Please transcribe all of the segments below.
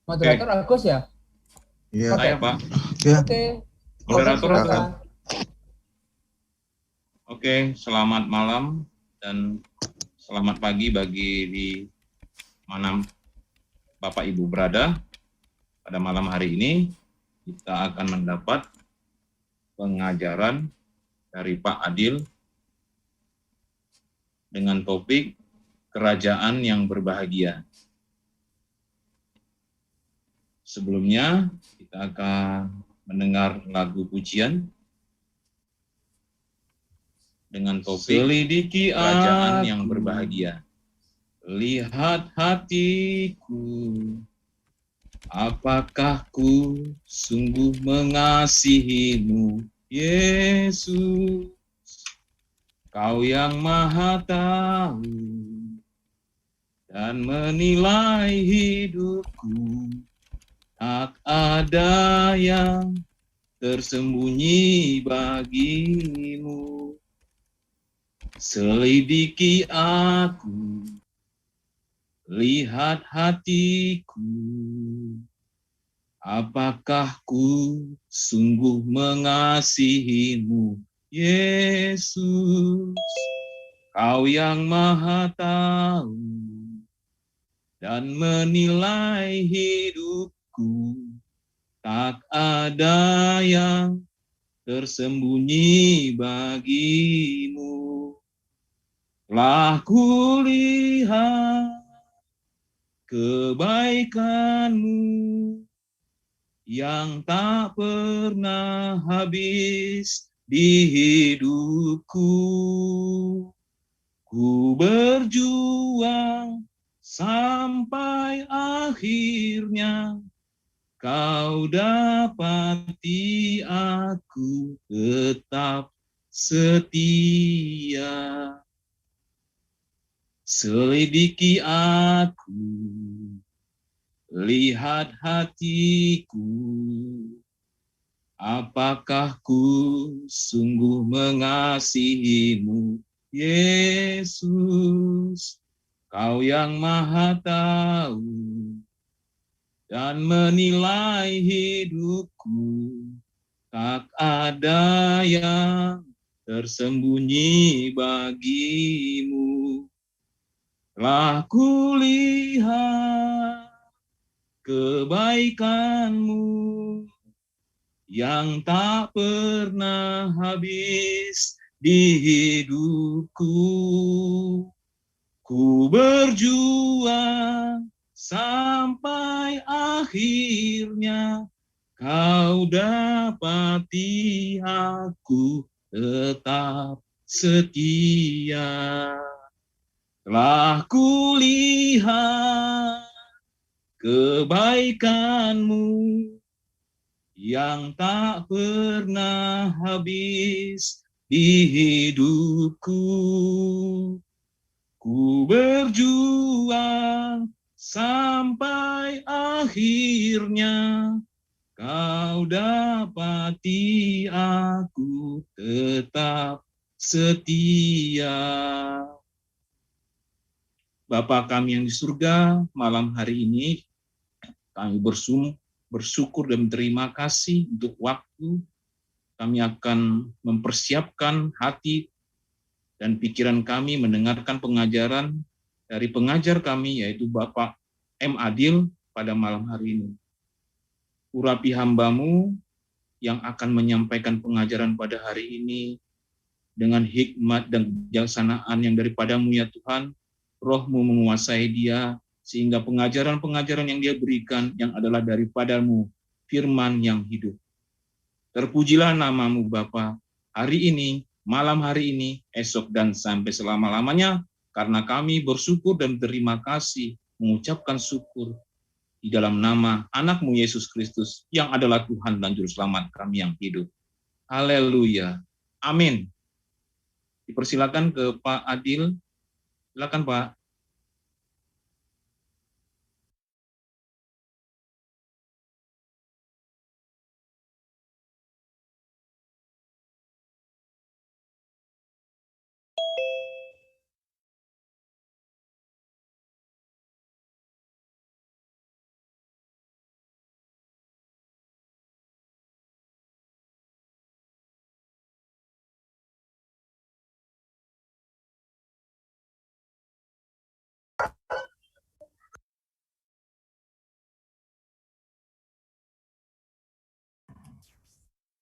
Moderator Oke, Agus ya? Iya, Oke, saya Pak. ya. oke. Agus Moderator Silakan. silakan. Oke, selamat malam dan selamat pagi bagi di mana Bapak Ibu berada. Pada malam hari ini kita akan mendapat pengajaran dari Pak Adil dengan topik kerajaan yang berbahagia. Sebelumnya kita akan mendengar lagu pujian dengan topik selidiki kerajaan yang berbahagia. Lihat hatiku, apakah ku sungguh mengasihimu, Yesus, Kau yang Maha Tahu dan menilai hidupku, tak ada yang tersembunyi bagimu. Selidiki aku, lihat hatiku, apakah ku sungguh mengasihimu, Yesus, Kau yang Maha Tahu dan menilai hidupku, tak ada yang tersembunyi bagimu. Telah kulihat kebaikanmu yang tak pernah habis di hidupku. Ku berjuang sampai akhirnya Kau dapati aku tetap setia. Selidiki aku, lihat hatiku, apakah ku sungguh mengasihimu, Yesus, Kau yang Maha Tahu dan menilai hidupku, tak ada yang tersembunyi bagimu. Telah kulihat kebaikanmu yang tak pernah habis di hidupku. Ku berjuang sampai akhirnya Kau dapati aku tetap setia. Telah kulihat kebaikanmu yang tak pernah habis di hidupku. Ku berjuang sampai akhirnya Kau dapati aku tetap setia. Bapa kami yang di surga, malam hari ini kami bersyukur dan berterima kasih untuk waktu. Kami akan mempersiapkan hati dan pikiran kami mendengarkan pengajaran dari pengajar kami, yaitu Bapak M. Adil pada malam hari ini. Urapi hamba-Mu yang akan menyampaikan pengajaran pada hari ini dengan hikmat dan kebijaksanaan yang daripada-Mu ya Tuhan. Roh-Mu menguasai dia, sehingga pengajaran-pengajaran yang dia berikan yang adalah daripada-Mu, firman yang hidup. Terpujilah nama-Mu Bapa hari ini, malam hari ini, esok dan sampai selama-lamanya, karena kami bersyukur dan berterima kasih, mengucapkan syukur di dalam nama anak-Mu Yesus Kristus, yang adalah Tuhan dan Juru Selamat kami yang hidup. Haleluya. Amin. Dipersilakan ke Pak Adil. Silakan Pak.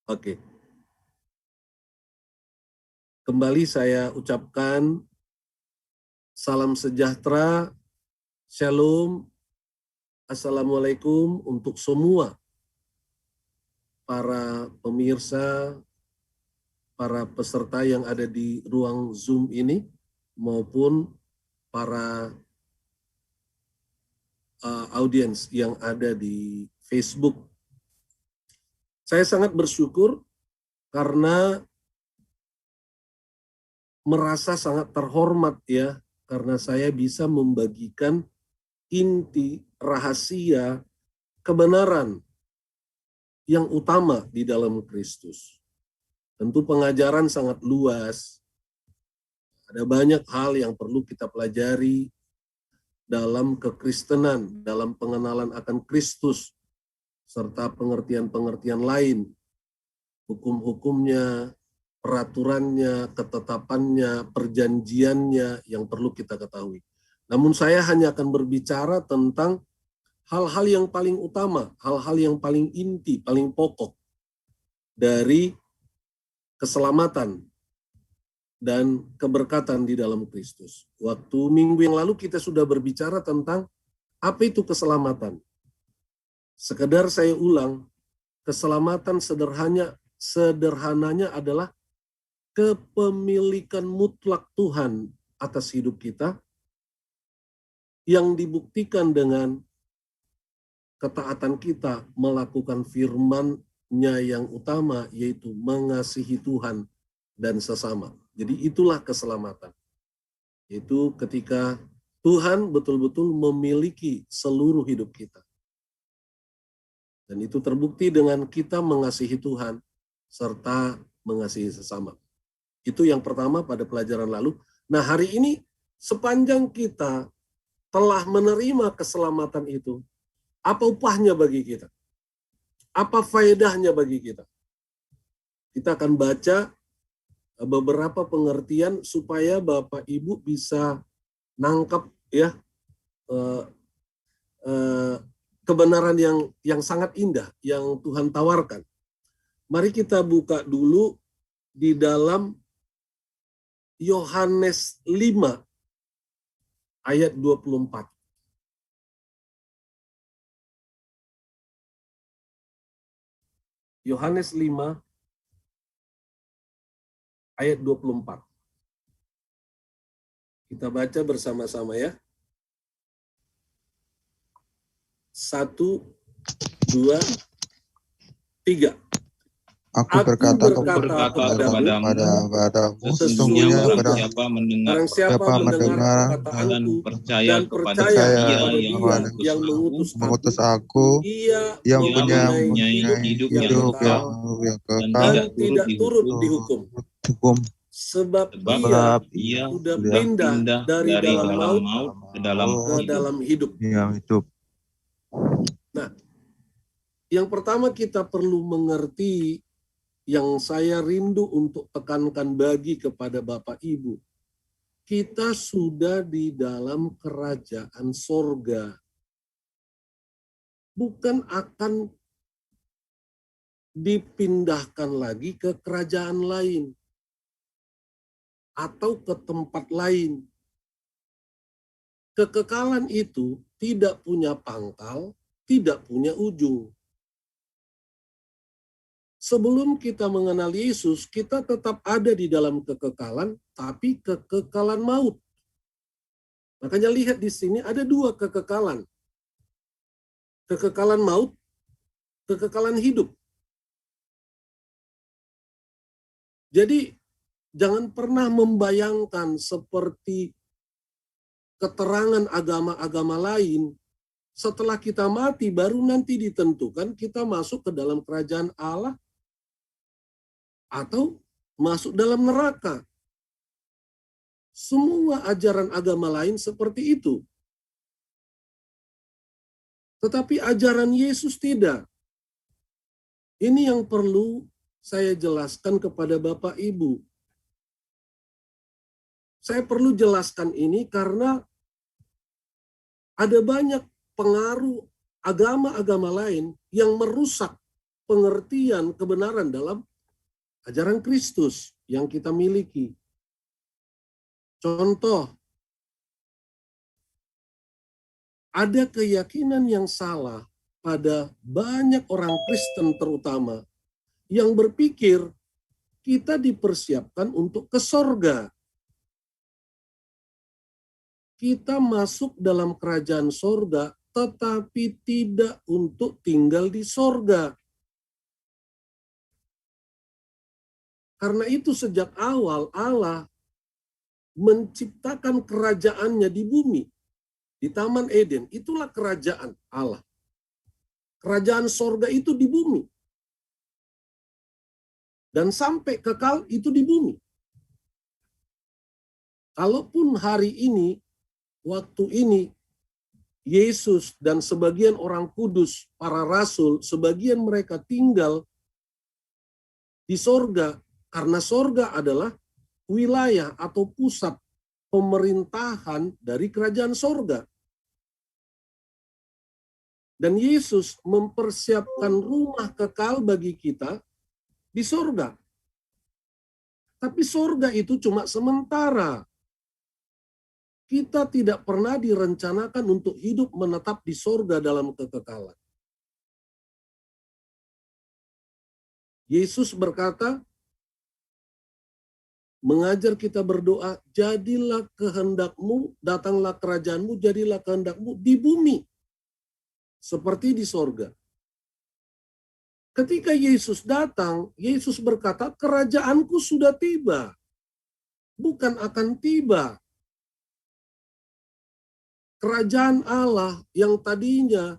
Oke. Kembali saya ucapkan salam sejahtera, shalom, assalamualaikum untuk semua para pemirsa, para peserta yang ada di ruang Zoom ini, maupun para audiens yang ada di Facebook. Saya sangat bersyukur karena merasa sangat terhormat ya, karena saya bisa membagikan inti rahasia kebenaran yang utama di dalam Kristus. Tentu pengajaran sangat luas, ada banyak hal yang perlu kita pelajari dalam kekristenan, dalam pengenalan akan Kristus, serta pengertian-pengertian lain, hukum-hukumnya, peraturannya, ketetapannya, perjanjiannya yang perlu kita ketahui. Namun saya hanya akan berbicara tentang hal-hal yang paling utama, hal-hal yang paling inti, paling pokok dari keselamatan dan keberkatan di dalam Kristus. Waktu minggu yang lalu kita sudah berbicara tentang apa itu keselamatan. Sekedar saya ulang, keselamatan sederhananya adalah kepemilikan mutlak Tuhan atas hidup kita yang dibuktikan dengan ketaatan kita melakukan firman-Nya yang utama, yaitu mengasihi Tuhan dan sesama. Jadi itulah keselamatan. Itu ketika Tuhan betul-betul memiliki seluruh hidup kita. Dan itu terbukti dengan kita mengasihi Tuhan serta mengasihi sesama. Itu yang pertama pada pelajaran lalu. Nah, hari ini sepanjang kita telah menerima keselamatan itu, apa upahnya bagi kita? Apa faedahnya bagi kita? Kita akan baca beberapa pengertian supaya Bapak Ibu bisa nangkep ya kebenaran yang sangat indah yang Tuhan tawarkan. Mari kita buka dulu di dalam Yohanes 5 ayat 24. Yohanes 5 ayat 24. Kita baca bersama-sama ya. 1, 2, 3. Aku berkata kepadamu, sesungguhnya barang barang siapa mendengar perkataanku dan percaya kepada kepada Dia yang mengutus aku, yang mempunyai hidup yang kekal dan tidak turut dihukum. Sebab ia sudah pindah dari dalam maut ke dalam hidup. Nah, yang pertama kita perlu mengerti, yang saya rindu untuk tekankan bagi kepada Bapak Ibu, kita sudah di dalam kerajaan sorga. Bukan akan dipindahkan lagi ke kerajaan lain atau ke tempat lain. Kekekalan itu tidak punya pangkal, tidak punya ujung. Sebelum kita mengenal Yesus, kita tetap ada di dalam kekekalan, tapi kekekalan maut. Makanya lihat di sini ada dua kekekalan. Kekekalan maut, kekekalan hidup. Jadi jangan pernah membayangkan seperti keterangan agama-agama lain, setelah kita mati baru nanti ditentukan kita masuk ke dalam kerajaan Allah atau masuk dalam neraka. Semua ajaran agama lain seperti itu. Tetapi ajaran Yesus tidak. Ini yang perlu saya jelaskan kepada Bapak Ibu. Saya perlu jelaskan ini karena ada banyak pengaruh agama-agama lain yang merusak pengertian kebenaran dalam ajaran Kristus yang kita miliki. Contoh, ada keyakinan yang salah pada banyak orang Kristen terutama yang berpikir kita dipersiapkan untuk ke sorga. Kita masuk dalam kerajaan sorga, tetapi tidak untuk tinggal di sorga. Karena itu sejak awal Allah menciptakan kerajaannya di bumi. Di Taman Eden, itulah kerajaan Allah. Kerajaan sorga itu di bumi. Dan sampai kekal itu di bumi. Kalaupun hari ini, waktu ini, Yesus dan sebagian orang kudus, para rasul, sebagian mereka tinggal di sorga, karena sorga adalah wilayah atau pusat pemerintahan dari kerajaan sorga. Dan Yesus mempersiapkan rumah kekal bagi kita di sorga. Tapi sorga itu cuma sementara. Kita tidak pernah direncanakan untuk hidup menetap di sorga dalam kekekalan. Yesus berkata, mengajar kita berdoa, jadilah kehendakmu, datanglah kerajaanmu, jadilah kehendakmu di bumi, seperti di sorga. Ketika Yesus datang, Yesus berkata, kerajaanku sudah tiba, bukan akan tiba. Kerajaan Allah yang tadinya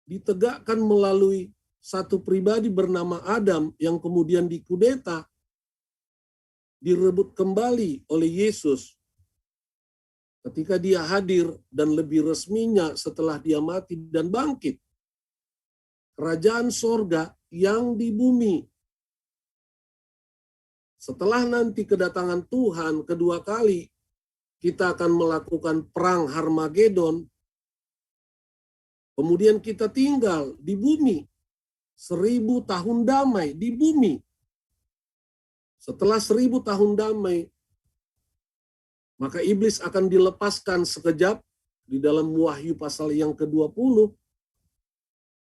ditegakkan melalui satu pribadi bernama Adam yang kemudian dikudeta, direbut kembali oleh Yesus ketika dia hadir dan lebih resminya setelah dia mati dan bangkit. Kerajaan sorga yang di bumi. Setelah nanti kedatangan Tuhan kedua kali, kita akan melakukan perang Harmagedon. Kemudian kita tinggal di bumi. 1000 tahun damai di bumi. Setelah 1000 tahun damai, maka iblis akan dilepaskan sekejap di dalam Wahyu pasal yang ke-20.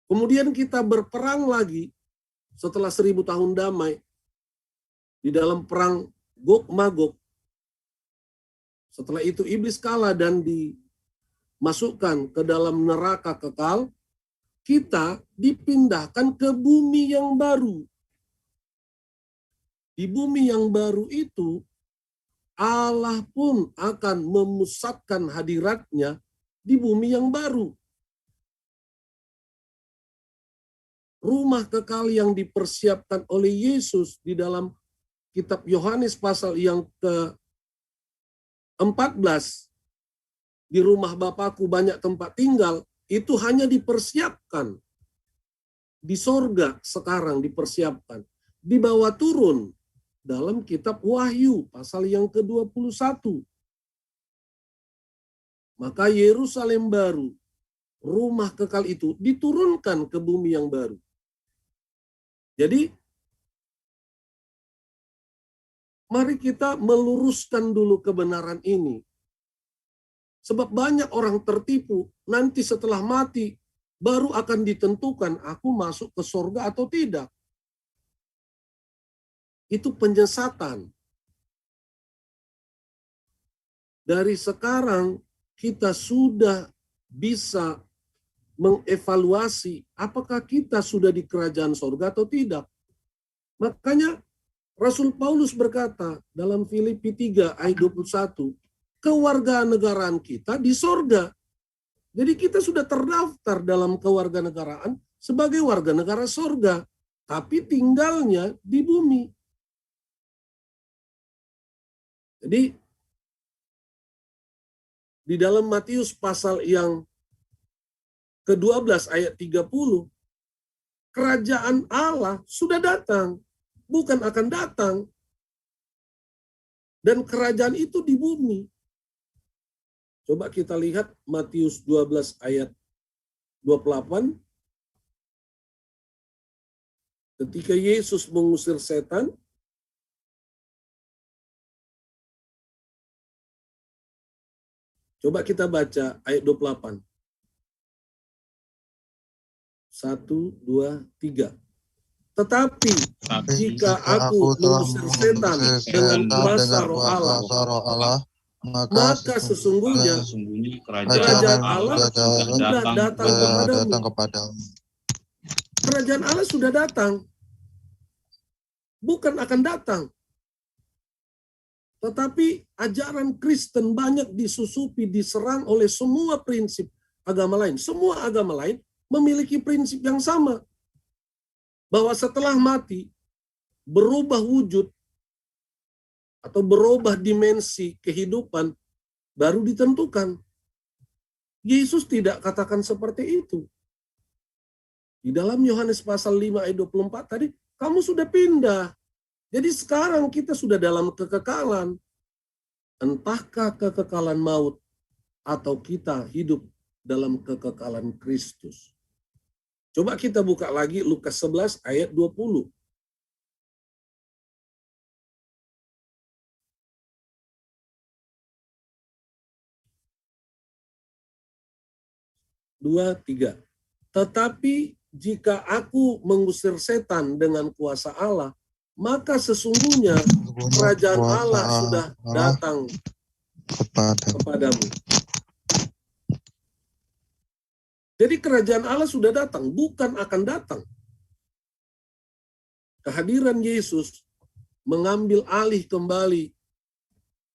Kemudian kita berperang lagi setelah 1000 tahun damai di dalam perang Gog Magog. Setelah itu iblis kalah dan dimasukkan ke dalam neraka kekal. Kita dipindahkan ke bumi yang baru. Di bumi yang baru itu, Allah pun akan memusatkan hadiratnya di bumi yang baru. Rumah kekal yang dipersiapkan oleh Yesus di dalam kitab Yohanes pasal yang ke-14, di rumah Bapakku banyak tempat tinggal, itu hanya dipersiapkan. Di sorga sekarang dipersiapkan. Dibawa turun dalam kitab Wahyu pasal yang ke-21. Maka Yerusalem baru, rumah kekal itu diturunkan ke bumi yang baru. Jadi, mari kita meluruskan dulu kebenaran ini. Sebab banyak orang tertipu, nanti setelah mati, baru akan ditentukan aku masuk ke surga atau tidak. Itu penyesatan. Dari sekarang, kita sudah bisa mengevaluasi apakah kita sudah di kerajaan surga atau tidak. Makanya Rasul Paulus berkata dalam Filipi 3 ayat 21, kewarganegaraan kita di sorga. Jadi kita sudah terdaftar dalam kewarganegaraan sebagai warga negara sorga, tapi tinggalnya di bumi. Jadi di dalam Matius pasal yang ke-12 ayat 30, kerajaan Allah sudah datang, bukan akan datang. Dan kerajaan itu di bumi. Coba kita lihat Matius 12 ayat 28. Ketika Yesus mengusir setan, coba kita baca ayat 28. 1, 2, 3. Tetapi jika aku mengusir setan dengan kuasa Roh Allah, maka sesungguhnya kerajaan Allah sudah datang kepadamu. Kerajaan Allah sudah datang. Bukan akan datang. Tetapi ajaran Kristen banyak disusupi, diserang oleh semua prinsip agama lain. Semua agama lain memiliki prinsip yang sama. Bahwa setelah mati, berubah wujud atau berubah dimensi kehidupan baru ditentukan. Yesus tidak katakan seperti itu. Di dalam Yohanes pasal 5 ayat 24 tadi, kamu sudah pindah. Jadi sekarang kita sudah dalam kekekalan. Entahkah kekekalan maut atau kita hidup dalam kekekalan Kristus. Coba kita buka lagi Lukas 11 ayat 20. Dua, tiga. Tetapi jika aku mengusir setan dengan kuasa Allah, maka sesungguhnya kerajaan Allah sudah datang kepadamu. Jadi kerajaan Allah sudah datang, bukan akan datang. Kehadiran Yesus mengambil alih kembali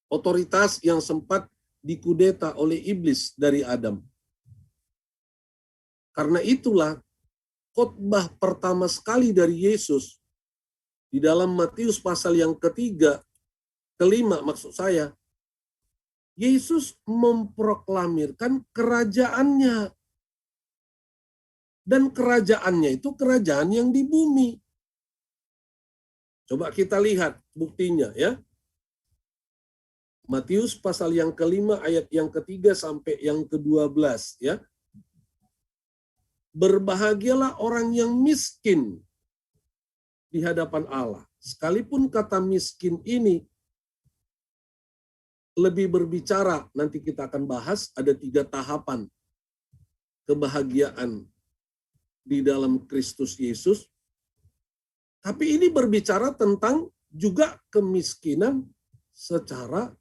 otoritas yang sempat dikudeta oleh iblis dari Adam. Karena itulah khotbah pertama sekali dari Yesus di dalam Matius pasal yang kelima maksud saya, Yesus memproklamirkan kerajaannya. Dan kerajaannya itu kerajaan yang di bumi. Coba kita lihat buktinya ya. Matius pasal yang kelima ayat yang ketiga sampai yang ke-12 ya. Berbahagialah orang yang miskin di hadapan Allah. Sekalipun kata miskin ini lebih berbicara, nanti kita akan bahas ada 3 tahapan kebahagiaan di dalam Kristus Yesus. Tapi ini berbicara tentang juga kemiskinan secara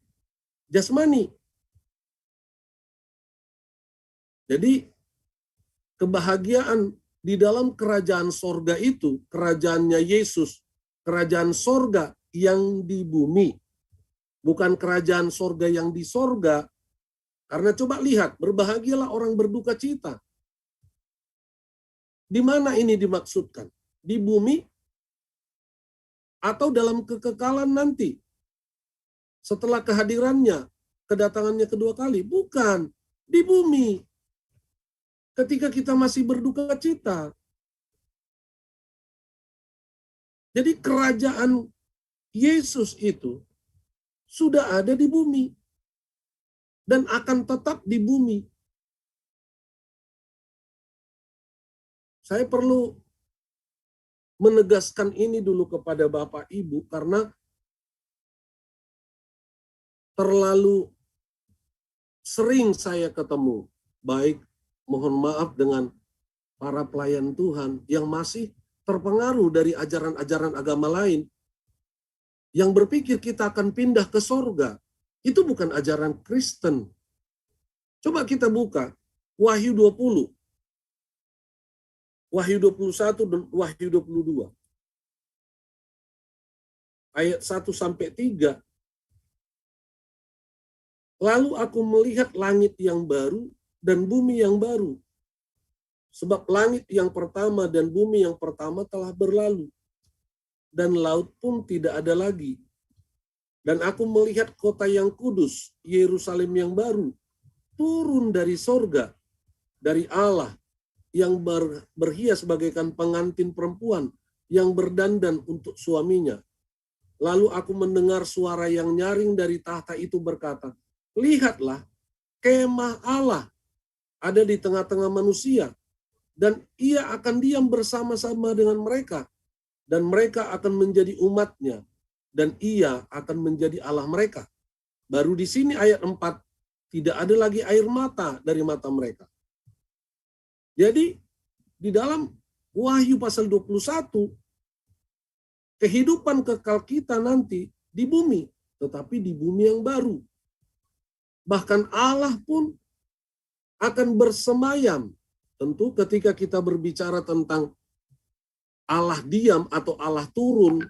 jasmani. Jadi kebahagiaan di dalam kerajaan sorga itu, kerajaannya Yesus, kerajaan sorga yang di bumi. Bukan kerajaan sorga yang di sorga. Karena coba lihat, berbahagialah orang berduka cita. Di mana ini dimaksudkan? Di bumi atau dalam kekekalan nanti? Setelah kehadirannya, kedatangannya kedua kali? Bukan, di bumi. Ketika kita masih berduka cita. Jadi kerajaan Yesus itu sudah ada di bumi. Dan akan tetap di bumi. Saya perlu menegaskan ini dulu kepada Bapak Ibu karena terlalu sering saya ketemu, baik mohon maaf dengan para pelayan Tuhan yang masih terpengaruh dari ajaran-ajaran agama lain, yang berpikir kita akan pindah ke sorga. Itu bukan ajaran Kristen. Coba kita buka Wahyu 20. Wahyu 21 dan Wahyu 22. Ayat 1-3. Lalu aku melihat langit yang baru dan bumi yang baru. Sebab langit yang pertama dan bumi yang pertama telah berlalu. Dan laut pun tidak ada lagi. Dan aku melihat kota yang kudus, Yerusalem yang baru, turun dari sorga, dari Allah, yang berhias bagaikan pengantin perempuan yang berdandan untuk suaminya. Lalu aku mendengar suara yang nyaring dari tahta itu berkata, lihatlah, kemah Allah ada di tengah-tengah manusia, dan ia akan diam bersama-sama dengan mereka. dan mereka akan menjadi umatnya, dan ia akan menjadi Allah mereka. Baru di sini ayat 4, tidak ada lagi air mata dari mata mereka. Jadi di dalam Wahyu pasal 21, kehidupan kekal kita nanti di bumi, tetapi di bumi yang baru. Bahkan Allah pun akan bersemayam. Tentu ketika kita berbicara tentang Allah diam atau Allah turun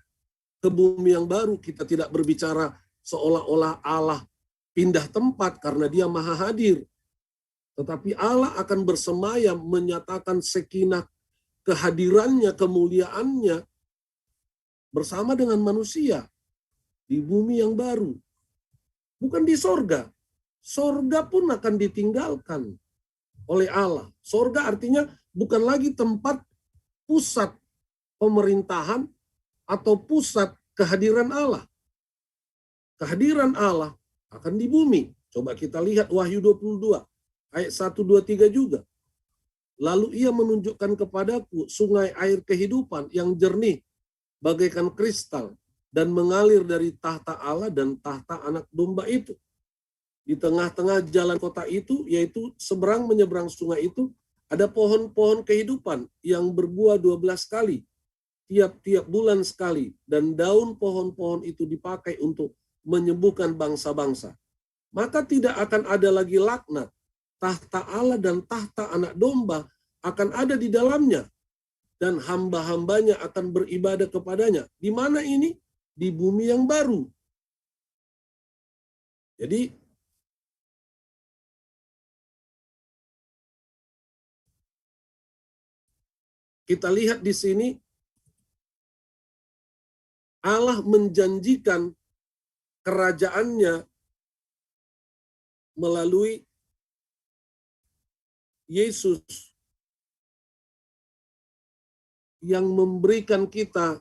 ke bumi yang baru, kita tidak berbicara seolah-olah Allah pindah tempat karena dia maha hadir. Tetapi Allah akan bersemayam menyatakan sekinah kehadirannya, kemuliaannya bersama dengan manusia di bumi yang baru. Bukan di sorga. Sorga pun akan ditinggalkan oleh Allah. Sorga artinya bukan lagi tempat pusat pemerintahan atau pusat kehadiran Allah. Kehadiran Allah akan di bumi. Coba kita lihat Wahyu 22, ayat 1, 2, 3 juga. Lalu ia menunjukkan kepadaku sungai air kehidupan yang jernih bagaikan kristal dan mengalir dari tahta Allah dan tahta anak domba itu. Di tengah-tengah jalan kota itu, yaitu seberang menyeberang sungai itu, ada pohon-pohon kehidupan yang berbuah 12 kali, tiap-tiap bulan sekali, dan daun pohon-pohon itu dipakai untuk menyembuhkan bangsa-bangsa. Maka tidak akan ada lagi laknat. Tahta Allah dan tahta anak domba akan ada di dalamnya, dan hamba-hambanya akan beribadah kepadanya. Di mana ini? Di bumi yang baru. Jadi, kita lihat di sini, Allah menjanjikan kerajaannya melalui Yesus yang memberikan kita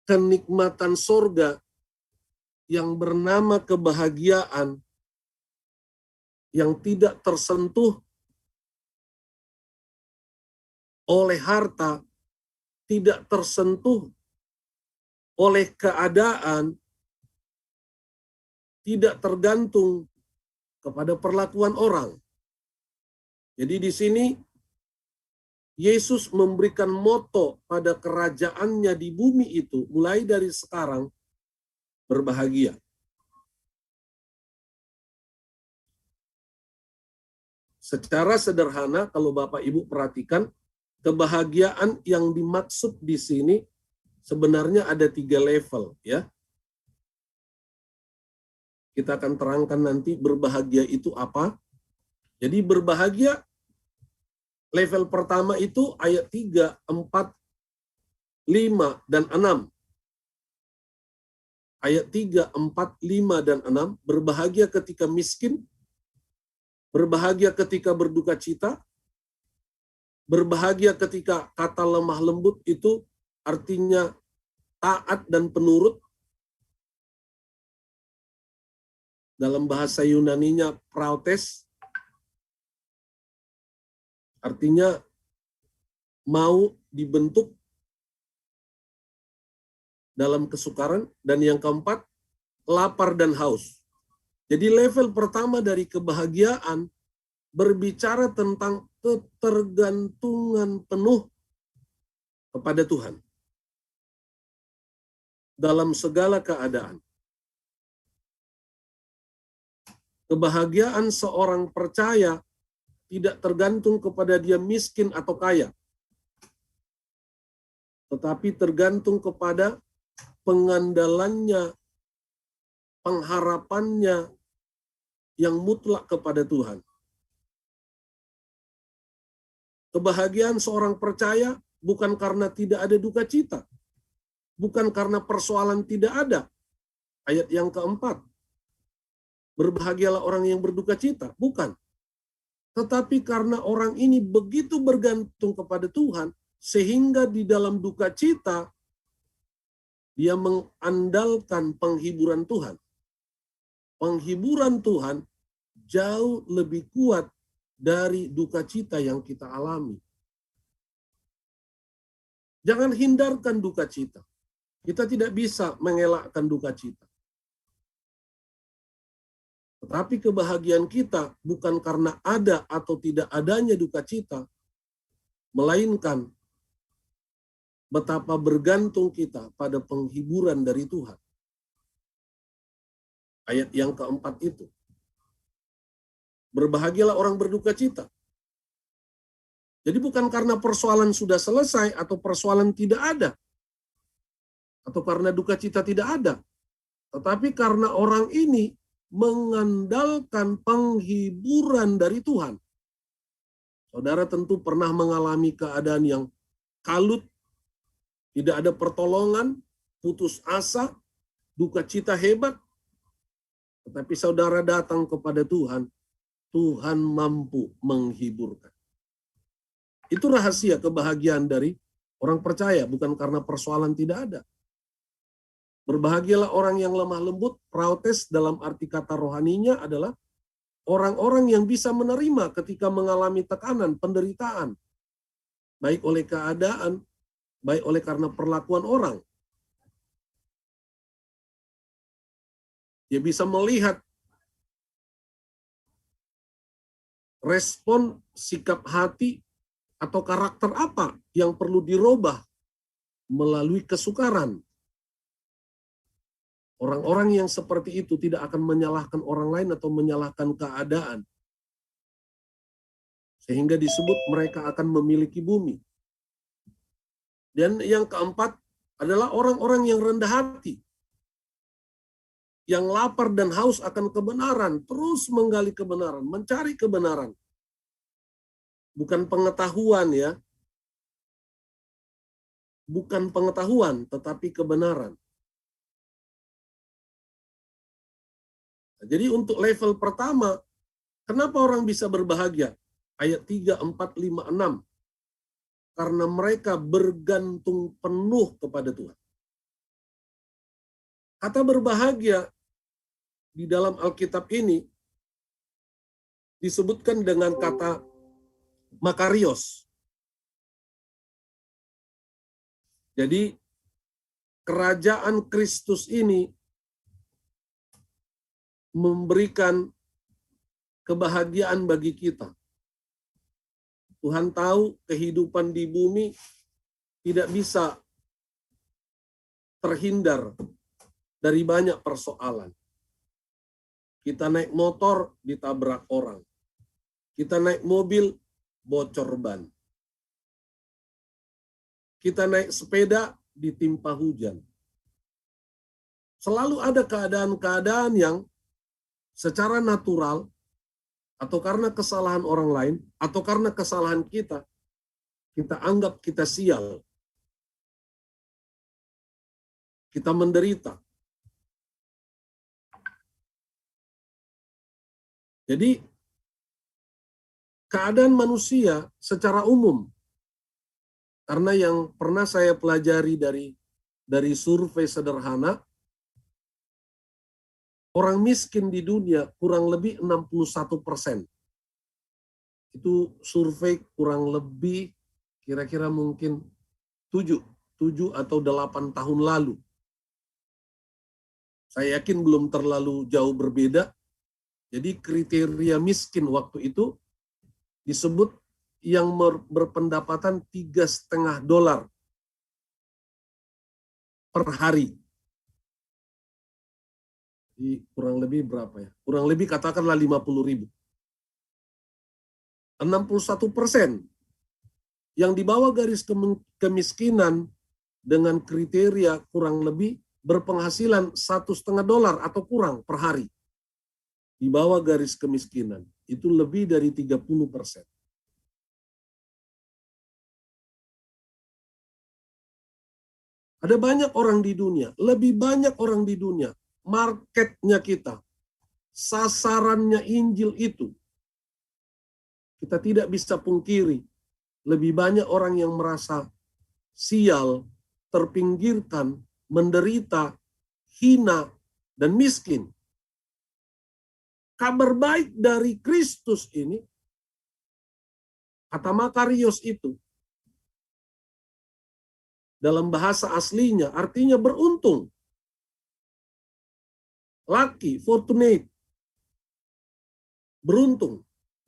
kenikmatan sorga yang bernama kebahagiaan yang tidak tersentuh oleh harta, tidak tersentuh oleh keadaan, tidak tergantung kepada perlakuan orang. Jadi di sini Yesus memberikan moto pada kerajaannya di bumi itu, mulai dari sekarang, berbahagia. Secara sederhana, kalau Bapak Ibu perhatikan, kebahagiaan yang dimaksud di sini sebenarnya ada 3 level, ya. Kita akan terangkan nanti berbahagia itu apa. Jadi berbahagia level pertama itu ayat 3, 4, 5, dan 6. Ayat 3, 4, 5, dan 6, berbahagia ketika miskin, berbahagia ketika berduka cita, berbahagia ketika kata lemah lembut itu artinya taat dan penurut. Dalam bahasa Yunaninya prautes, artinya mau dibentuk dalam kesukaran. Dan yang keempat, lapar dan haus. Jadi level pertama dari kebahagiaan berbicara tentang ketergantungan penuh kepada Tuhan dalam segala keadaan. Kebahagiaan seorang percaya tidak tergantung kepada dia miskin atau kaya, tetapi tergantung kepada pengandalannya, pengharapannya yang mutlak kepada Tuhan. Kebahagiaan seorang percaya bukan karena tidak ada duka cita, bukan karena persoalan tidak ada. Ayat yang keempat, berbahagialah orang yang berduka cita, bukan. Tetapi karena orang ini begitu bergantung kepada Tuhan, sehingga di dalam duka cita, dia mengandalkan penghiburan Tuhan. Penghiburan Tuhan jauh lebih kuat dari duka cita yang kita alami. Jangan hindarkan duka cita. Kita tidak bisa mengelakkan duka cita. Tetapi kebahagiaan kita bukan karena ada atau tidak adanya duka cita, melainkan betapa bergantung kita pada penghiburan dari Tuhan. Ayat yang keempat itu. Berbahagialah orang berduka cita. Jadi bukan karena persoalan sudah selesai atau persoalan tidak ada. Atau karena duka cita tidak ada. Tetapi karena orang ini mengandalkan penghiburan dari Tuhan. Saudara tentu pernah mengalami keadaan yang kalut, tidak ada pertolongan, putus asa, duka cita hebat. Tetapi saudara datang kepada Tuhan, Tuhan mampu menghiburkan. Itu rahasia kebahagiaan dari orang percaya, bukan karena persoalan tidak ada. Berbahagialah orang yang lemah lembut, protes dalam arti kata rohaninya adalah orang-orang yang bisa menerima ketika mengalami tekanan, penderitaan. Baik oleh keadaan, baik oleh karena perlakuan orang. Dia bisa melihat respon, sikap hati, atau karakter apa yang perlu dirubah melalui kesukaran. Orang-orang yang seperti itu tidak akan menyalahkan orang lain atau menyalahkan keadaan. Sehingga disebut mereka akan memiliki bumi. Dan yang keempat adalah orang-orang yang rendah hati. Yang lapar dan haus akan kebenaran, terus menggali kebenaran, mencari kebenaran. Bukan pengetahuan ya. Bukan pengetahuan, tetapi kebenaran. Jadi untuk level pertama, kenapa orang bisa berbahagia? Ayat 3, 4, 5, 6. Karena mereka bergantung penuh kepada Tuhan. Kata berbahagia di dalam Alkitab ini disebutkan dengan kata makarios. Jadi kerajaan Kristus ini memberikan kebahagiaan bagi kita. Tuhan tahu kehidupan di bumi tidak bisa terhindar dari banyak persoalan. Kita naik motor, ditabrak orang. Kita naik mobil, bocor ban. Kita naik sepeda, ditimpa hujan. Selalu ada keadaan-keadaan yang secara natural, atau karena kesalahan orang lain, atau karena kesalahan kita anggap kita sial. Kita menderita. Jadi, keadaan manusia secara umum, karena yang pernah saya pelajari dari survei sederhana, orang miskin di dunia kurang lebih 61%. Itu survei kurang lebih kira-kira mungkin 7 atau 8 tahun lalu. Saya yakin belum terlalu jauh berbeda. Jadi kriteria miskin waktu itu disebut yang berpendapatan $3,5 per hari. Jadi kurang lebih berapa ya? Kurang lebih katakanlah 50.000. 61% yang di bawah garis kemiskinan dengan kriteria kurang lebih berpenghasilan $1,5 atau kurang per hari. Di bawah garis kemiskinan. Itu lebih dari 30%. Ada banyak orang di dunia, lebih banyak orang di dunia. Marketnya kita, sasarannya Injil itu, kita tidak bisa pungkiri, lebih banyak orang yang merasa sial, terpinggirkan, menderita, hina, dan miskin. Kabar baik dari Kristus ini, kata makarios itu, dalam bahasa aslinya artinya beruntung. Lucky, fortunate. Beruntung.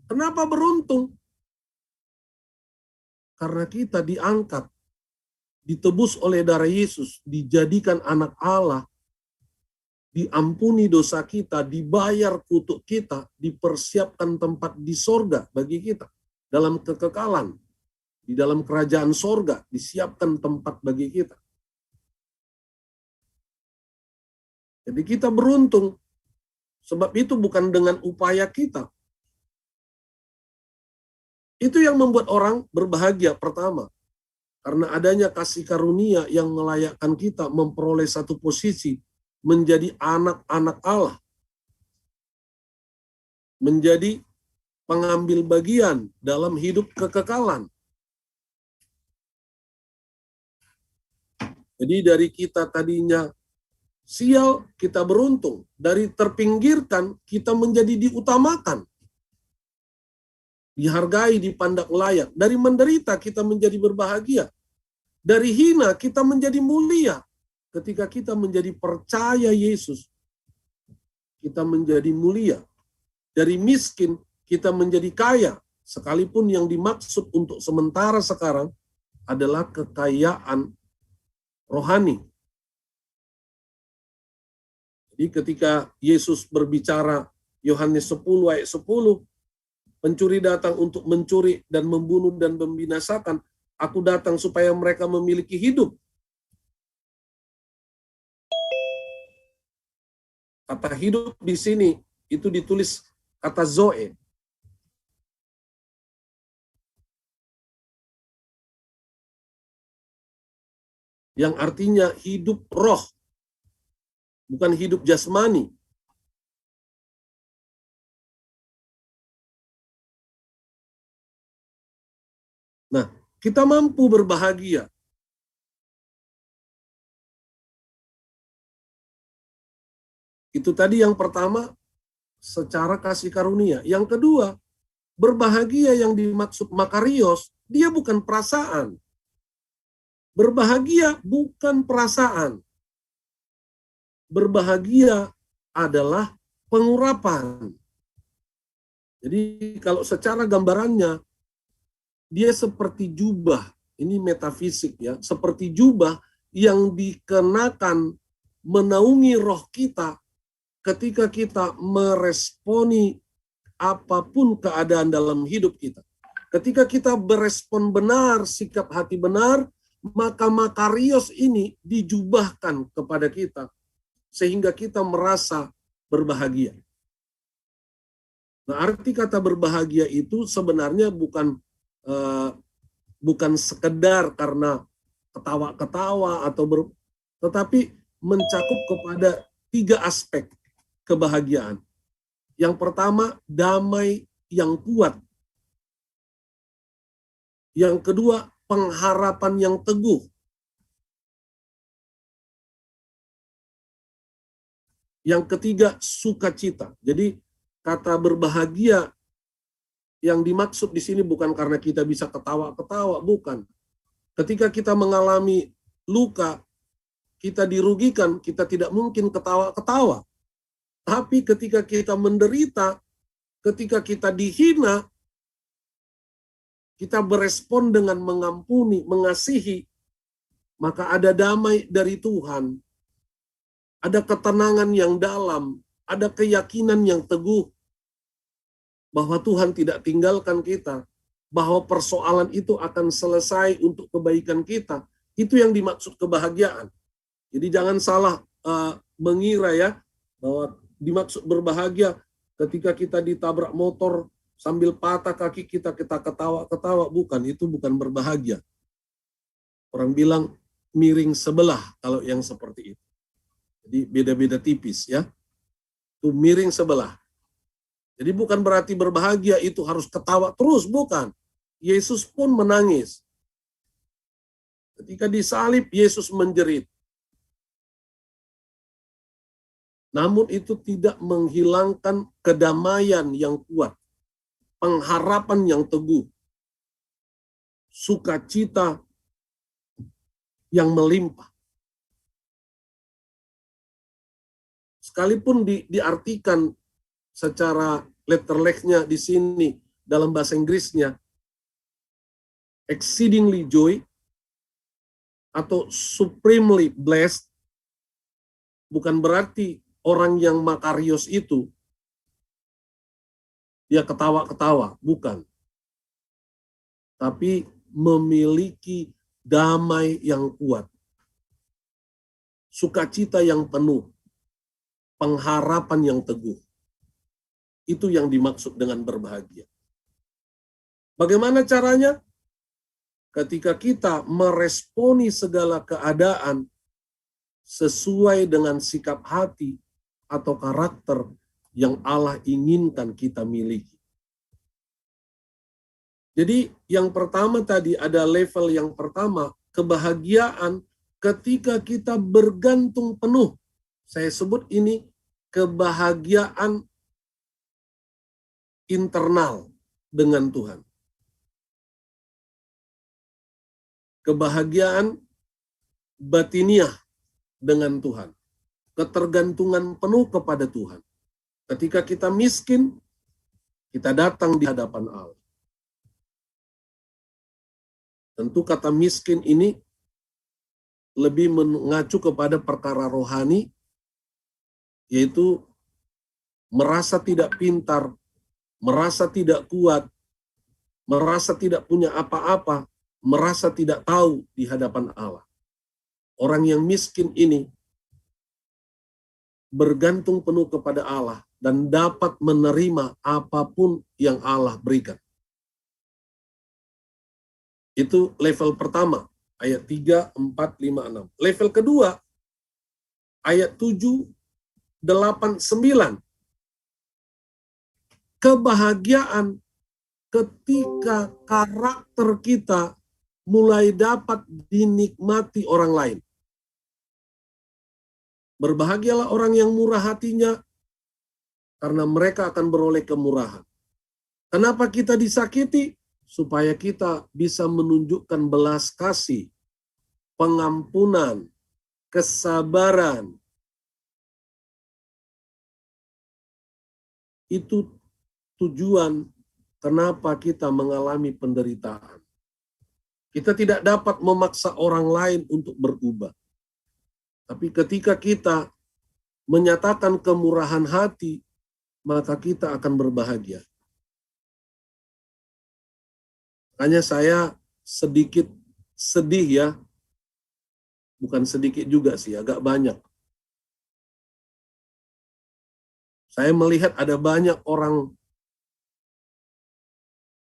Kenapa beruntung? Karena kita diangkat, ditebus oleh darah Yesus, dijadikan anak Allah, diampuni dosa kita, dibayar kutuk kita, dipersiapkan tempat di sorga bagi kita. Dalam kekekalan, di dalam kerajaan sorga, disiapkan tempat bagi kita. Jadi kita beruntung, sebab itu bukan dengan upaya kita. Itu yang membuat orang berbahagia pertama. Karena adanya kasih karunia yang melayakkan kita memperoleh satu posisi menjadi anak-anak Allah. Menjadi pengambil bagian dalam hidup kekekalan. Jadi dari kita tadinya sial, kita beruntung. Dari terpinggirkan, kita menjadi diutamakan. Dihargai, dipandang layak. Dari menderita, kita menjadi berbahagia. Dari hina, kita menjadi mulia. Ketika kita menjadi percaya Yesus, kita menjadi mulia. Dari miskin, kita menjadi kaya. Sekalipun yang dimaksud untuk sementara sekarang adalah kekayaan rohani. Jadi ketika Yesus berbicara Yohanes 10 ayat 10, pencuri datang untuk mencuri dan membunuh dan membinasakan. Aku datang supaya mereka memiliki hidup. Kata hidup di sini itu ditulis kata zoe. Yang artinya hidup roh. Bukan hidup jasmani. Nah, kita mampu berbahagia. Itu tadi yang pertama, secara kasih karunia. Yang kedua, berbahagia yang dimaksud makarios, dia bukan perasaan. Berbahagia bukan perasaan. Berbahagia adalah pengurapan. Jadi kalau secara gambarannya, dia seperti jubah, ini metafisik ya, seperti jubah yang dikenakan menaungi roh kita ketika kita meresponi apapun keadaan dalam hidup kita. Ketika kita berespon benar, sikap hati benar, maka makarios ini dijubahkan kepada kita sehingga kita merasa berbahagia. Nah, arti kata berbahagia itu sebenarnya bukan sekedar karena ketawa-ketawa tetapi mencakup kepada 3 aspek kebahagiaan. Yang pertama, damai yang kuat. Yang kedua, pengharapan yang teguh. Yang ketiga, sukacita. Jadi kata berbahagia yang dimaksud di sini bukan karena kita bisa ketawa-ketawa, bukan. Ketika kita mengalami luka, kita dirugikan, kita tidak mungkin ketawa-ketawa. Tapi ketika kita menderita, ketika kita dihina, kita berespon dengan mengampuni, mengasihi, maka ada damai dari Tuhan. Ada ketenangan yang dalam, ada keyakinan yang teguh bahwa Tuhan tidak tinggalkan kita, bahwa persoalan itu akan selesai untuk kebaikan kita. Itu yang dimaksud kebahagiaan. Jadi jangan salah mengira ya, bahwa dimaksud berbahagia ketika kita ditabrak motor sambil patah kaki kita ketawa-ketawa. Bukan, itu bukan berbahagia. Orang bilang miring sebelah kalau yang seperti itu. Jadi beda-beda tipis ya. Itu miring sebelah. Jadi bukan berarti berbahagia itu harus ketawa terus, bukan. Yesus pun menangis. Ketika disalib, Yesus menjerit. Namun itu tidak menghilangkan kedamaian yang kuat, pengharapan yang teguh, sukacita yang melimpah. Sekalipun diartikan secara letterleknya di sini dalam bahasa Inggrisnya exceedingly joy atau supremely blessed, bukan berarti orang yang makarios itu dia ketawa-ketawa, bukan. Tapi memiliki damai yang kuat, sukacita yang penuh, pengharapan yang teguh. Itu yang dimaksud dengan berbahagia. Bagaimana caranya? Ketika kita meresponi segala keadaan sesuai dengan sikap hati atau karakter yang Allah inginkan kita miliki. Jadi yang pertama tadi ada level yang pertama, kebahagiaan ketika kita bergantung penuh. Saya sebut ini kebahagiaan internal dengan Tuhan. Kebahagiaan batiniah dengan Tuhan. Ketergantungan penuh kepada Tuhan. Ketika kita miskin, kita datang di hadapan Allah. Tentu kata miskin ini lebih mengacu kepada perkara rohani, yaitu merasa tidak pintar, merasa tidak kuat, merasa tidak punya apa-apa, merasa tidak tahu di hadapan Allah. Orang yang miskin ini bergantung penuh kepada Allah dan dapat menerima apapun yang Allah berikan. Itu level pertama, ayat 3, 4, 5, 6. Level kedua, ayat 7, 8, 9. Kebahagiaan ketika karakter kita mulai dapat dinikmati orang lain. Berbahagialah orang yang murah hatinya, karena mereka akan beroleh kemurahan. Kenapa kita disakiti? Supaya kita bisa menunjukkan belas kasih, pengampunan, kesabaran. Itu tujuan kenapa kita mengalami penderitaan. Kita tidak dapat memaksa orang lain untuk berubah. Tapi ketika kita menyatakan kemurahan hati, maka kita akan berbahagia. Hanya saya sedikit sedih ya, bukan sedikit juga sih, agak banyak. Saya melihat ada banyak orang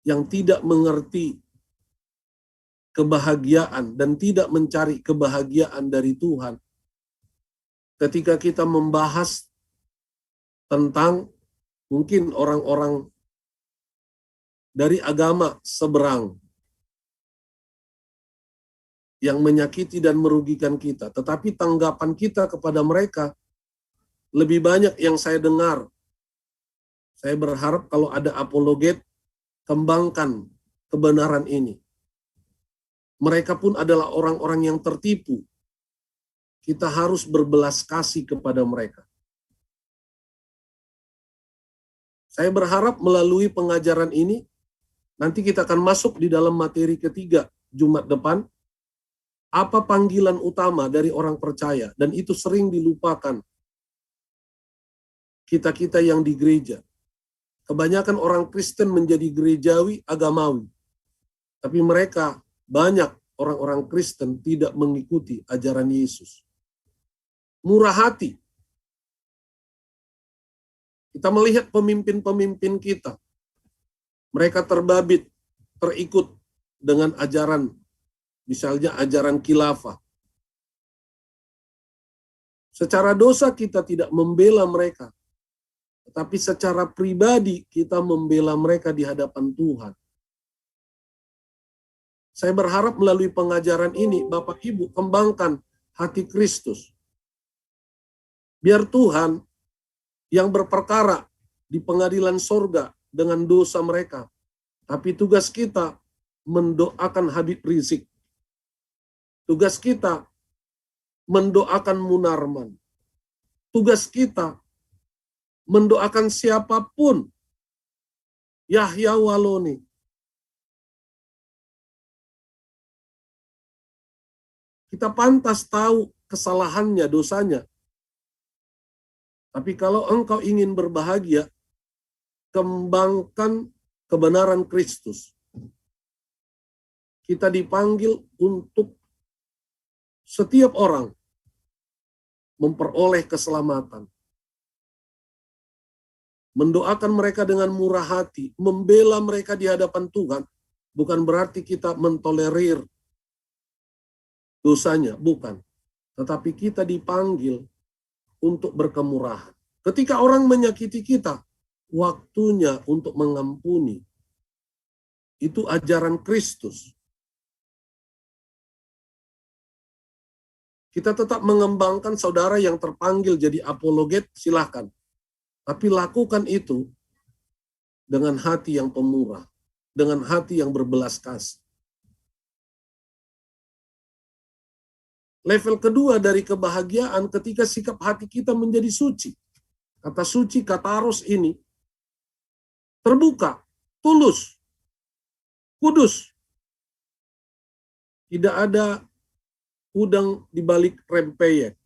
yang tidak mengerti kebahagiaan dan tidak mencari kebahagiaan dari Tuhan. Ketika kita membahas tentang mungkin orang-orang dari agama seberang yang menyakiti dan merugikan kita. Tetapi tanggapan kita kepada mereka lebih banyak yang saya dengar. Saya berharap kalau ada apologet, kembangkan kebenaran ini. Mereka pun adalah orang-orang yang tertipu. Kita harus berbelas kasih kepada mereka. Saya berharap melalui pengajaran ini, nanti kita akan masuk di dalam materi ketiga Jumat depan. Apa panggilan utama dari orang percaya? Dan itu sering dilupakan kita-kita yang di gereja. Kebanyakan orang Kristen menjadi gerejawi, agamawi. Tapi mereka, banyak orang-orang Kristen tidak mengikuti ajaran Yesus. Murah hati. Kita melihat pemimpin-pemimpin kita. Mereka terbabit, terikut dengan ajaran, misalnya ajaran khilafah. Secara dosa kita tidak membela mereka, tetapi secara pribadi kita membela mereka di hadapan Tuhan. Saya berharap melalui pengajaran ini, Bapak Ibu kembangkan hati Kristus. Biar Tuhan yang berperkara di pengadilan sorga dengan dosa mereka. Tapi tugas kita mendoakan Habib Rizik. Tugas kita mendoakan Munarman. Tugas kita mendoakan siapapun. Yahya Waloni. Kita pantas tahu kesalahannya, dosanya. Tapi kalau engkau ingin berbahagia, kembangkan kebenaran Kristus. Kita dipanggil untuk setiap orang memperoleh keselamatan. Mendoakan mereka dengan murah hati, membela mereka di hadapan Tuhan, bukan berarti kita mentolerir dosanya, bukan. Tetapi kita dipanggil untuk berkemurahan. Ketika orang menyakiti kita, waktunya untuk mengampuni. Itu ajaran Kristus. Kita tetap mengembangkan saudara yang terpanggil jadi apologet, silahkan. Tapi lakukan itu dengan hati yang pemurah, dengan hati yang berbelas kasih. Level kedua dari kebahagiaan ketika sikap hati kita menjadi suci. Kata suci, kataros ini terbuka, tulus, kudus. Tidak ada udang di balik rempeyek.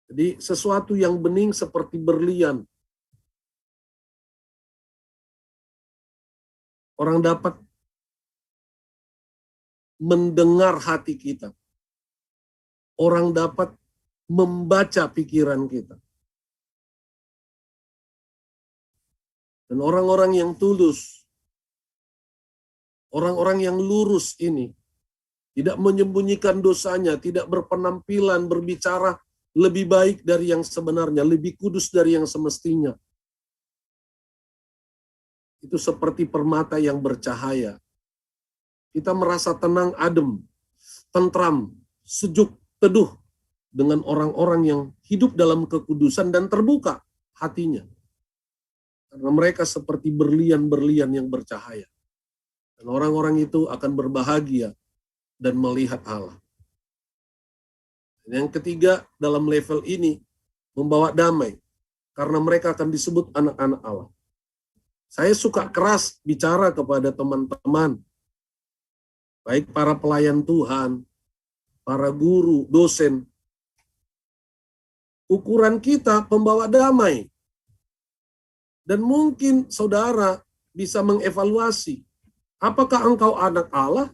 Jadi sesuatu yang bening seperti berlian. Orang dapat mendengar hati kita. Orang dapat membaca pikiran kita. Dan orang-orang yang tulus, orang-orang yang lurus ini, tidak menyembunyikan dosanya, tidak berpenampilan, berbicara lebih baik dari yang sebenarnya, lebih kudus dari yang semestinya. Itu seperti permata yang bercahaya. Kita merasa tenang, adem, tentram, sejuk, teduh dengan orang-orang yang hidup dalam kekudusan dan terbuka hatinya. Karena mereka seperti berlian-berlian yang bercahaya. Dan orang-orang itu akan berbahagia dan melihat Allah. Dan yang ketiga dalam level ini, membawa damai. Karena mereka akan disebut anak-anak Allah. Saya suka keras bicara kepada teman-teman, baik para pelayan Tuhan, para guru, dosen. Ukuran kita pembawa damai. Dan mungkin saudara bisa mengevaluasi, apakah engkau anak Allah?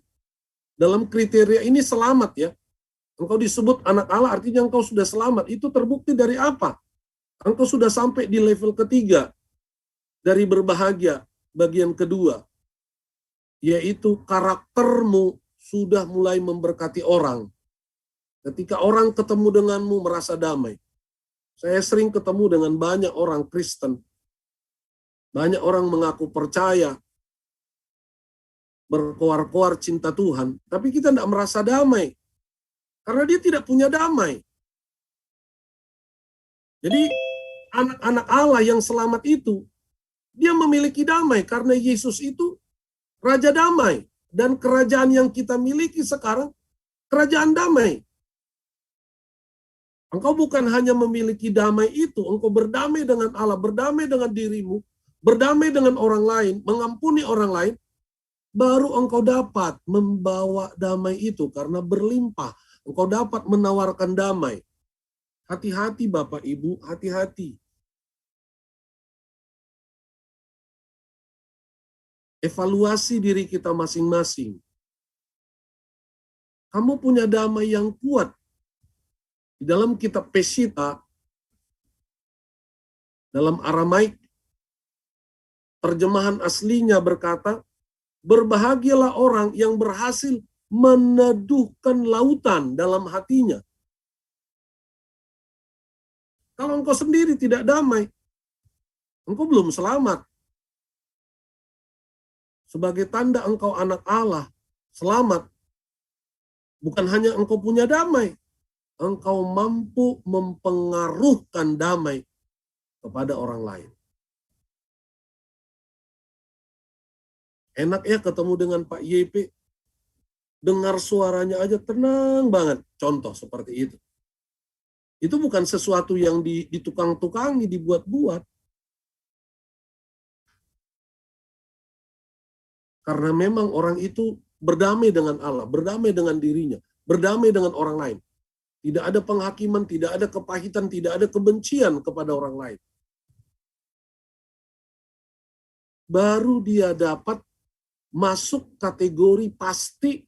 Dalam kriteria ini selamat ya. Engkau disebut anak Allah artinya engkau sudah selamat. Itu terbukti dari apa? Engkau sudah sampai di level ketiga dari berbahagia, bagian kedua. Yaitu karaktermu sudah mulai memberkati orang. Ketika orang ketemu denganmu merasa damai. Saya sering ketemu dengan banyak orang Kristen. Banyak orang mengaku percaya, berkoar-koar cinta Tuhan, tapi kita tidak merasa damai. Karena dia tidak punya damai. Jadi anak-anak Allah yang selamat itu, dia memiliki damai karena Yesus itu Raja Damai. Dan kerajaan yang kita miliki sekarang, kerajaan damai. Engkau bukan hanya memiliki damai itu, engkau berdamai dengan Allah, berdamai dengan dirimu, berdamai dengan orang lain, mengampuni orang lain, baru engkau dapat membawa damai itu karena berlimpah. Engkau dapat menawarkan damai. Hati-hati Bapak Ibu, hati-hati. Evaluasi diri kita masing-masing. Kamu punya damai yang kuat. Di dalam kitab Pesita, dalam Aramaik, terjemahan aslinya berkata, berbahagialah orang yang berhasil meneduhkan lautan dalam hatinya. Kalau engkau sendiri tidak damai, engkau belum selamat. Sebagai tanda engkau anak Allah, selamat. Bukan hanya engkau punya damai, engkau mampu mempengaruhkan damai kepada orang lain. Enak ya ketemu dengan Pak YP, dengar suaranya aja tenang banget. Contoh seperti itu. Itu bukan sesuatu yang ditukang-tukangi, dibuat-buat. Karena memang orang itu berdamai dengan Allah, berdamai dengan dirinya, berdamai dengan orang lain. Tidak ada penghakiman, tidak ada kepahitan, tidak ada kebencian kepada orang lain. Baru dia dapat masuk kategori pasti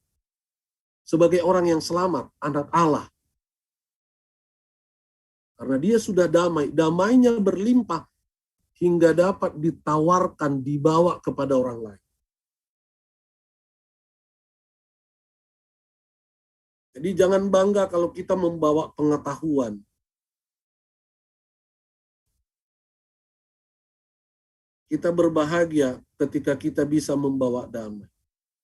sebagai orang yang selamat, anak Allah. Karena dia sudah damai, damainya berlimpah hingga dapat ditawarkan, dibawa kepada orang lain. Jadi jangan bangga kalau kita membawa pengetahuan. Kita berbahagia ketika kita bisa membawa damai.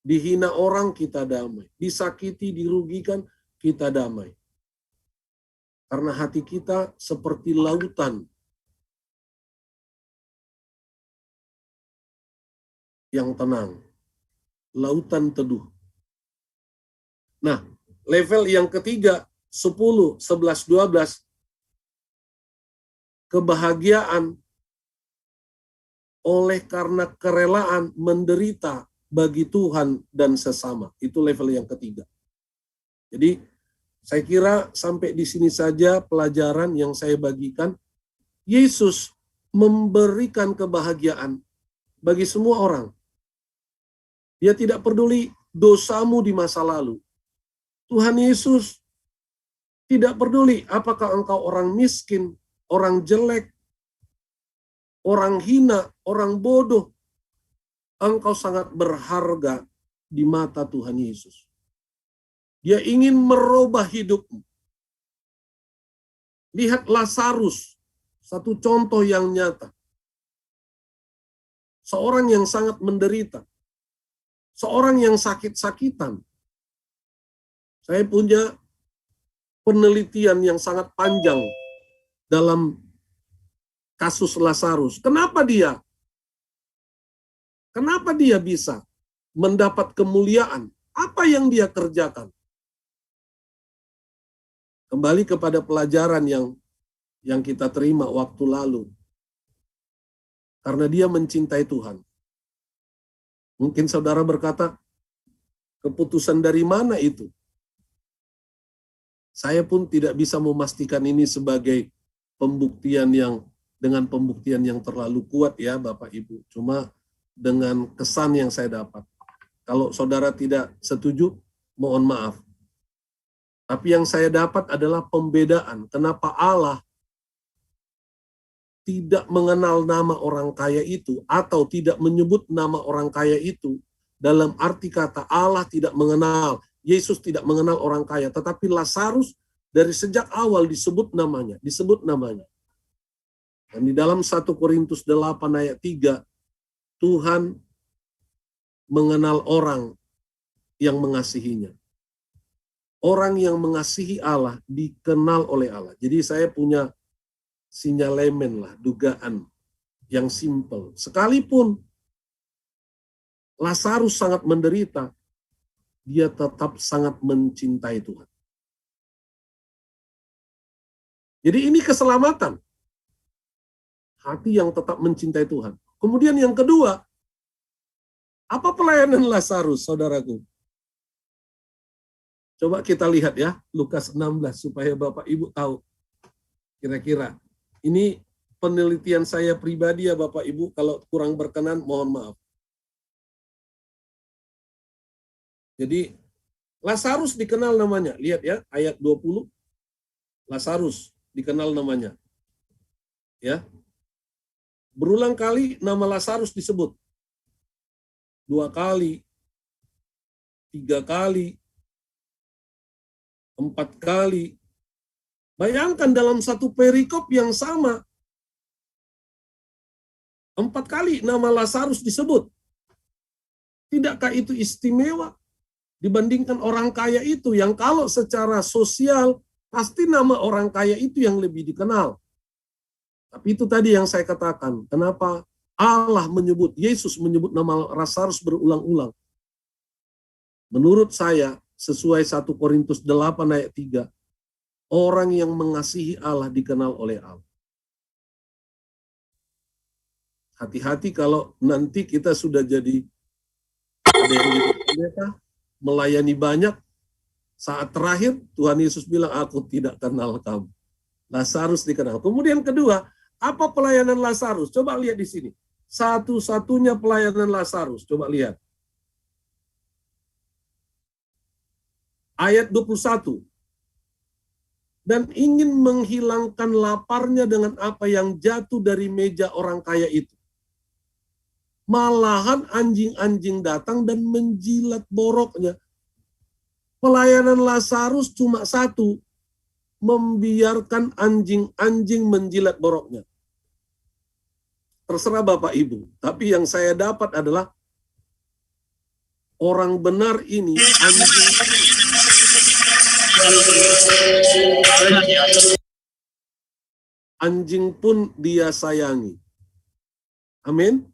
Dihina orang kita damai. Disakiti, dirugikan kita damai. Karena hati kita seperti lautan yang tenang. Lautan teduh. Nah, level yang ketiga, 10, 11, 12, kebahagiaan oleh karena kerelaan menderita bagi Tuhan dan sesama. Itu level yang ketiga. Jadi, saya kira sampai di sini saja pelajaran yang saya bagikan. Yesus memberikan kebahagiaan bagi semua orang. Dia tidak peduli dosamu di masa lalu. Tuhan Yesus tidak peduli apakah engkau orang miskin, orang jelek, orang hina, orang bodoh. Engkau sangat berharga di mata Tuhan Yesus. Dia ingin merubah hidupmu. Lihat Lazarus, satu contoh yang nyata. Seorang yang sangat menderita. Seorang yang sakit-sakitan. Saya punya penelitian yang sangat panjang dalam kasus Lazarus. Kenapa dia bisa mendapat kemuliaan? Apa yang dia kerjakan? Kembali kepada pelajaran yang kita terima waktu lalu. Karena dia mencintai Tuhan. Mungkin saudara berkata, keputusan dari mana itu? Saya pun tidak bisa memastikan ini sebagai pembuktian dengan pembuktian yang terlalu kuat ya Bapak Ibu. Cuma dengan kesan yang saya dapat. Kalau saudara tidak setuju, mohon maaf. Tapi yang saya dapat adalah pembedaan. Kenapa Allah tidak mengenal nama orang kaya itu atau tidak menyebut nama orang kaya itu dalam arti kata Allah tidak mengenal, Yesus tidak mengenal orang kaya, tetapi Lazarus dari sejak awal disebut namanya. Dan di dalam 1 Korintus 8 ayat 3, Tuhan mengenal orang yang mengasihinya. Orang yang mengasihi Allah dikenal oleh Allah. Jadi saya punya sinyalemen lah, dugaan yang simpel. Sekalipun Lazarus sangat menderita, dia tetap sangat mencintai Tuhan. Jadi ini keselamatan. Hati yang tetap mencintai Tuhan. Kemudian yang kedua, apa pelayanan Lazarus, saudaraku? Coba kita lihat ya, Lukas 16, supaya Bapak Ibu tahu. Kira-kira, ini penelitian saya pribadi ya Bapak Ibu, kalau kurang berkenan, mohon maaf. Jadi, Lazarus dikenal namanya. Lihat ya, ayat 20. Lazarus dikenal namanya. Ya. Berulang kali nama Lazarus disebut. 2 kali, 3 kali, 4 kali. Bayangkan dalam satu perikop yang sama. 4 kali nama Lazarus disebut. Tidakkah itu istimewa dibandingkan orang kaya itu yang kalau secara sosial pasti nama orang kaya itu yang lebih dikenal. Tapi itu tadi yang saya katakan, kenapa Yesus menyebut nama Lazarus berulang-ulang. Menurut saya, sesuai 1 Korintus 8 ayat 3, orang yang mengasihi Allah dikenal oleh Allah. Hati-hati kalau nanti kita sudah jadi ada yang jadi pendeta, melayani banyak, saat terakhir Tuhan Yesus bilang, aku tidak kenal kamu. Lazarus dikenal. Kemudian kedua, apa pelayanan Lazarus? Coba lihat di sini. Satu-satunya pelayanan Lazarus. Coba lihat. Ayat 21. Dan ingin menghilangkan laparnya dengan apa yang jatuh dari meja orang kaya itu. Malahan anjing-anjing datang dan menjilat boroknya. Pelayanan Lazarus cuma satu, membiarkan anjing-anjing menjilat boroknya. Terserah Bapak Ibu, tapi yang saya dapat adalah orang benar ini anjing pun dia sayangi. Amin.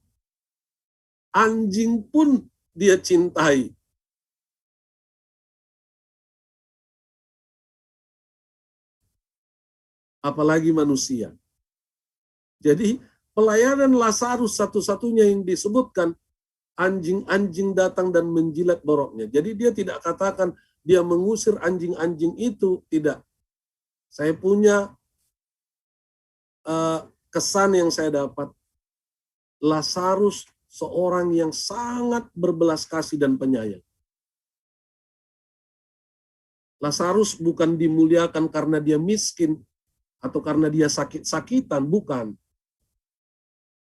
Anjing pun dia cintai. Apalagi manusia. Jadi pelayanan Lazarus satu-satunya yang disebutkan anjing-anjing datang dan menjilat boroknya. Jadi dia tidak katakan dia mengusir anjing-anjing itu, tidak. Saya punya kesan yang saya dapat. Lazarus seorang yang sangat berbelas kasih dan penyayang. Lazarus bukan dimuliakan karena dia miskin atau karena dia sakit-sakitan, bukan.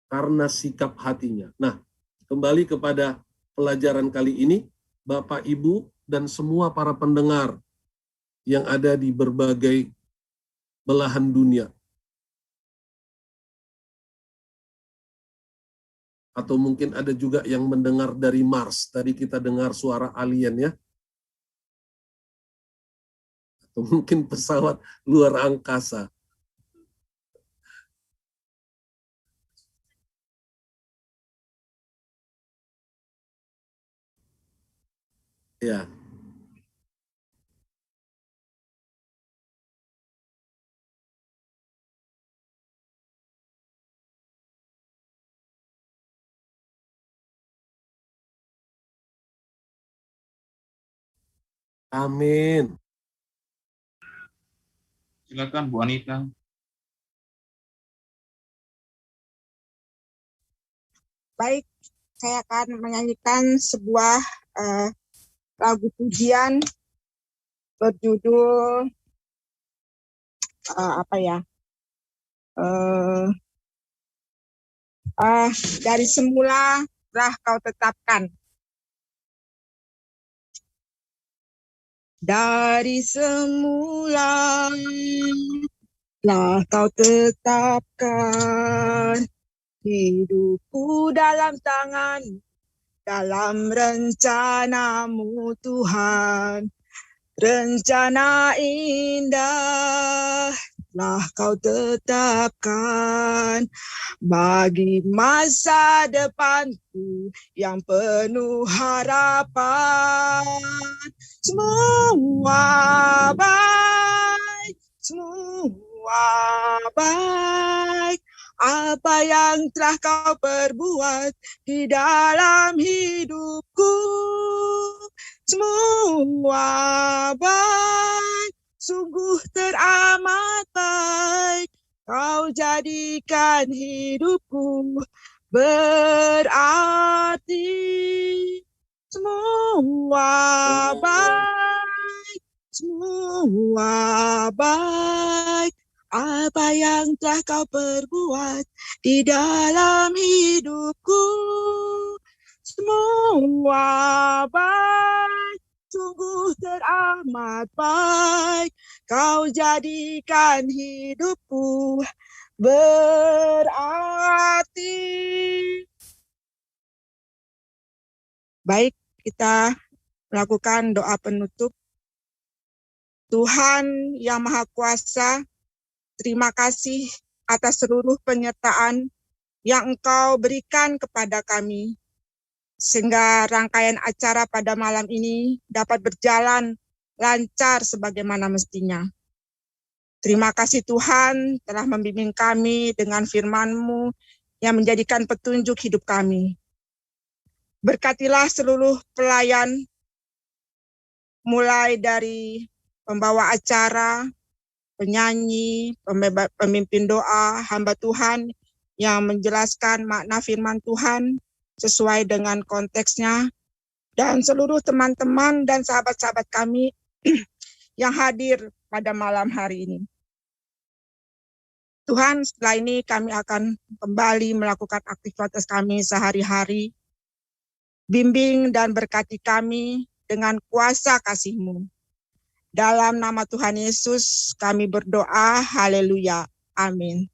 Karena sikap hatinya. Nah, kembali kepada pelajaran kali ini, Bapak, Ibu, dan semua para pendengar yang ada di berbagai belahan dunia. Atau mungkin ada juga yang mendengar dari Mars. Tadi kita dengar suara alien ya. Atau mungkin pesawat luar angkasa. Ya. Amin. Silakan Bu Anita. Baik, saya akan menyanyikan sebuah lagu pujian berjudul dari semula telah kau tetapkan. Dari semula telah kau tetapkan hidupku dalam tangan, dalam rencanamu Tuhan. Rencana indah telah kau tetapkan bagi masa depanku yang penuh harapan. Semua baik, semua baik. Apa yang telah kau perbuat di dalam hidupku, semua baik, sungguh teramat baik. Kau jadikan hidupku berarti. Semua baik, semua baik. Apa yang telah kau perbuat di dalam hidupku, semua baik, sungguh teramat baik. Kau jadikan hidupku berarti. Baik, kita melakukan doa penutup. Tuhan yang Maha Kuasa, terima kasih atas seluruh penyertaan yang Engkau berikan kepada kami, sehingga rangkaian acara pada malam ini dapat berjalan lancar sebagaimana mestinya. Terima kasih Tuhan telah membimbing kami dengan firman-Mu yang menjadikan petunjuk hidup kami. Berkatilah seluruh pelayan, mulai dari pembawa acara, penyanyi, pemimpin doa, hamba Tuhan yang menjelaskan makna firman Tuhan sesuai dengan konteksnya, dan seluruh teman-teman dan sahabat-sahabat kami yang hadir pada malam hari ini. Tuhan, setelah ini kami akan kembali melakukan aktivitas kami sehari-hari. Bimbing dan berkati kami dengan kuasa kasih-Mu. Dalam nama Tuhan Yesus kami berdoa, haleluya, amin.